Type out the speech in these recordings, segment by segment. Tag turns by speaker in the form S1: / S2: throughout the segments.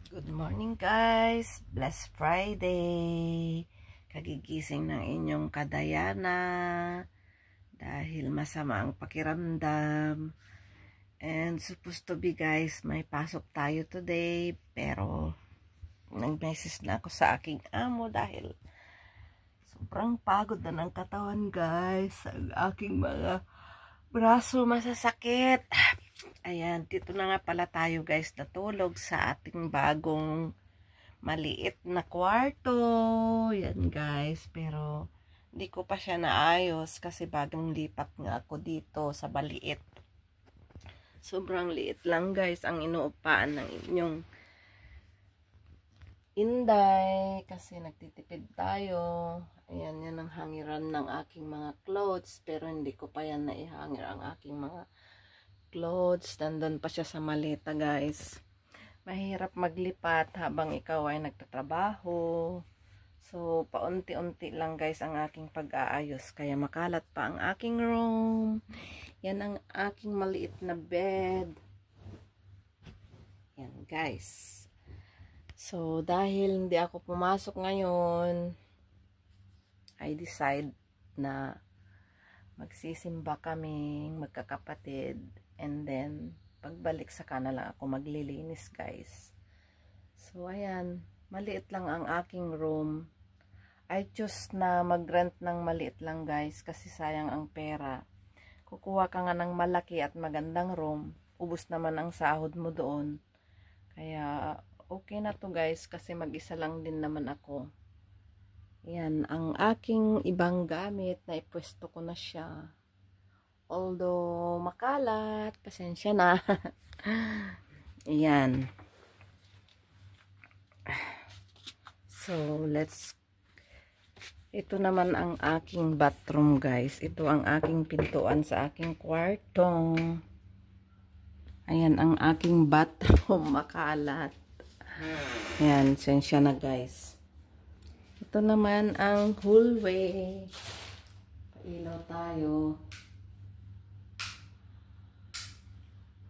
S1: Good morning guys! Blessed Friday! Kagigising ng inyong kadayana dahil masama ang pakiramdam. And supposed to be guys, may pasok tayo today, pero nag-message na ako sa aking amo dahil sobrang pagod na ng katawan guys. Ang aking mga braso masasakit. Ayan, dito na nga pala tayo guys natulog sa ating bagong maliit na kwarto. Yan guys, pero hindi ko pa siya naayos kasi bagong lipat nga ako dito sa maliit. Sobrang liit lang guys ang inuupaan ng inyong inday kasi nagtitipid tayo. Ayan, yan ang hangiran ng aking mga clothes, pero hindi ko pa yan naihangir ang aking mga clothes. Nandun pa siya sa maleta guys. Mahirap maglipat habang ikaw ay nagtatrabaho. So paunti-unti lang guys ang aking pag-aayos, kaya makalat pa ang aking room. Yan ang aking maliit na bed. Yan guys. So dahil hindi ako pumasok ngayon, I decide na magsisimba kaming magkakapatid, and then pagbalik sa kanila ako maglilinis guys. So ayan, maliit lang ang aking room. I choose na mag-rent ng maliit lang guys kasi sayang ang pera. Kukuha ka nga ng malaki at magandang room, ubos naman ang sahod mo doon. Kaya okay na to guys kasi mag-isa lang din naman ako. Yan ang aking ibang gamit na ipwesto ko na siya. Although makalat, pasensya na. Yan. So, ito naman ang aking bathroom guys. Ito ang aking pintuan sa aking kwarto. Ayan ang aking bathroom, makalat. Yan, pasensya na guys. Ito naman ang hallway. Pailaw tayo.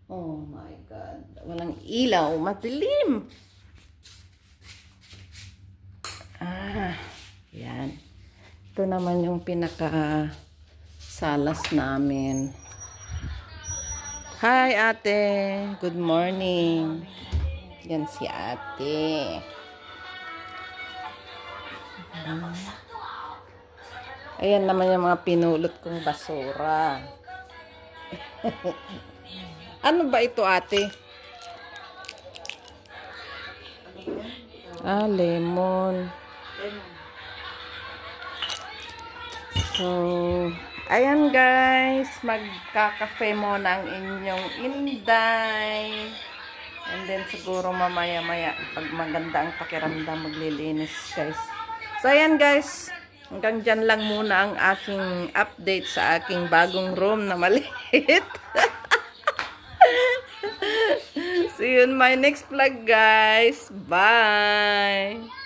S1: Oh my God. Walang ilaw. Madilim. Yan. Ito naman yung pinaka salas namin. Hi ate. Good morning. Yan si ate. Ayan naman yung mga pinulot kong basura. Ano ba ito ate? Lemon. So, ayan guys, magkakafe muna ang inyong inday. And then siguro mamaya-maya pag maganda ang pakiramdam maglilinis guys. So ayan guys, hanggang dyan lang muna ang aking update sa aking bagong room na maliit. See you in my next vlog guys. Bye!